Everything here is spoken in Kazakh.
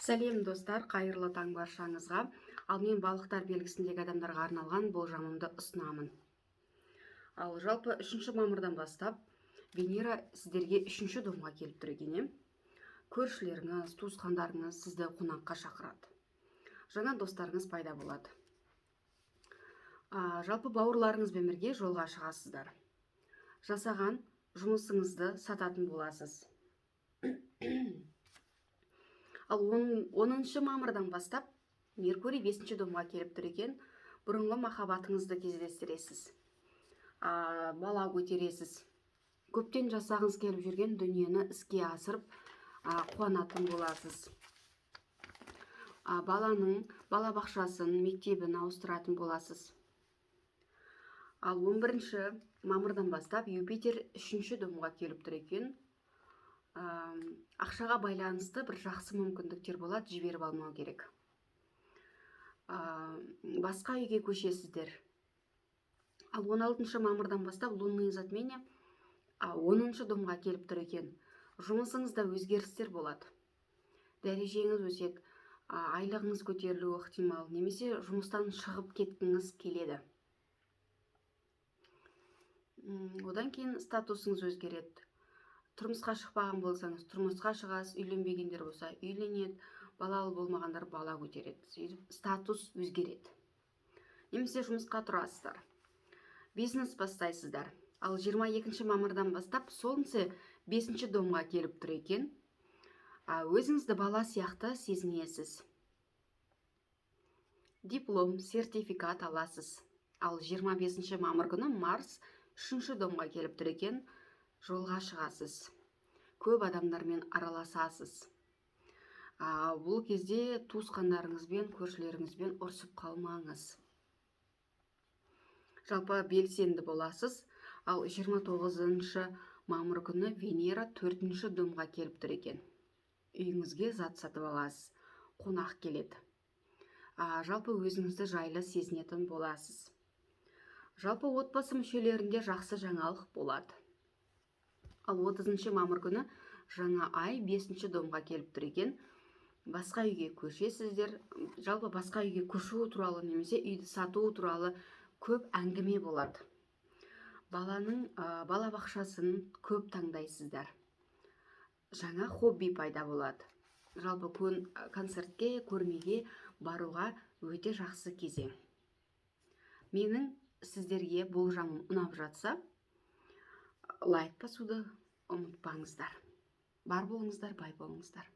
Сәлем достар, қайырлы таң баршаңызға. Ал мен балықтар белгісіндегі адамдарға арналған болжамымды ұсынамын. Ал жалпы 3 мамырдан бастап Венера сіздерге 3 домға келіп тұр екен. Көршілеріңіз, туысқандарыңыз сізді қонаққа шақырады. Жаңа достарыңыз пайда болады. Жалпы бауырларыңызбен бірге жолға шығасыздар. Жасаған жұмысыңызды сататын боласыз. Ал 10 мамырдан бастап Меркурий 5 домға келіп тұр екен. Бұрынғы махаббатыңызды кездестіресіз. Бала көтересіз. Көптен жасағыңыз келіп жүрген дүниені іске асырып, қуанатын боласыз. Бала бақшасын, мектебін ауыстыратын боласыз. Ал 11 мамырдан бастап Юпитер 3 домға келіп тұр екен. Ақшаға байланысты бір жақсы мүмкіндіктер болады, жіберіп алмау керек. Басқа үйге көшесіздер. Ал 16 мамырдан бастап лунный затмение 10 домға келіп тұр екен. Жұмысыңызда өзгерістер болады. Дәрежеңіз өседі, айлығыңыз көтерілуі ықтимал, немесе жұмыстан шығып кеткіңіз келеді. Одан кейін статусыңыз өзгереді. Тұрмысқа шықпаған болсаңыз, тұрмысқа шығасыз, үйленбегендер болса, үйленеді, балалы болмағандар бала көтереді. Статус өзгереді. Немесе жұмысқа тұрасыздар. Бизнес бастайсыздар. Ал 22 мамырдан бастап Солнце 5 домға келіп тұр екен. Өзіңізді бала сияқты сезінесіз. Диплом, сертификат аласыз. Ал 25 мамыр күні Марс 3 домға келіп тұр екен. Жолға шығасыз. Көп адамдармен араласасыз. Бұл кезде туысқандарыңызбен, көршілеріңізбен ұрсып қалмаңыз. Жалпы белсенді боласыз. Ал 29 мамыр күні Венера 4 домға келіп тұр екен. Үйіңізге зат сатып аласыз. Қонақ келеді. Жалпы өзіңізді жайлы сезінетін боласыз. Жалпы отбасы мүшелерінде жақсы жаңалық болады. Ал 30 мамыр күні жаңа ай 5 домға келіп тұр екен. Басқа үйге көшесіздер. Жалпы басқа үйге көшу туралы немесе үйді сату туралы көп әңгіме болады. Бала бақшасын көп таңдайсыздар. Жаңа хобби пайда болады. Жалпы концертке, көрмеге баруға өте жақсы кезең. Менің сіздерге болжамым ұнап жатса, лайк басуды ұмытпаңыздар. Бар болыңыздар, бай болыңыздар.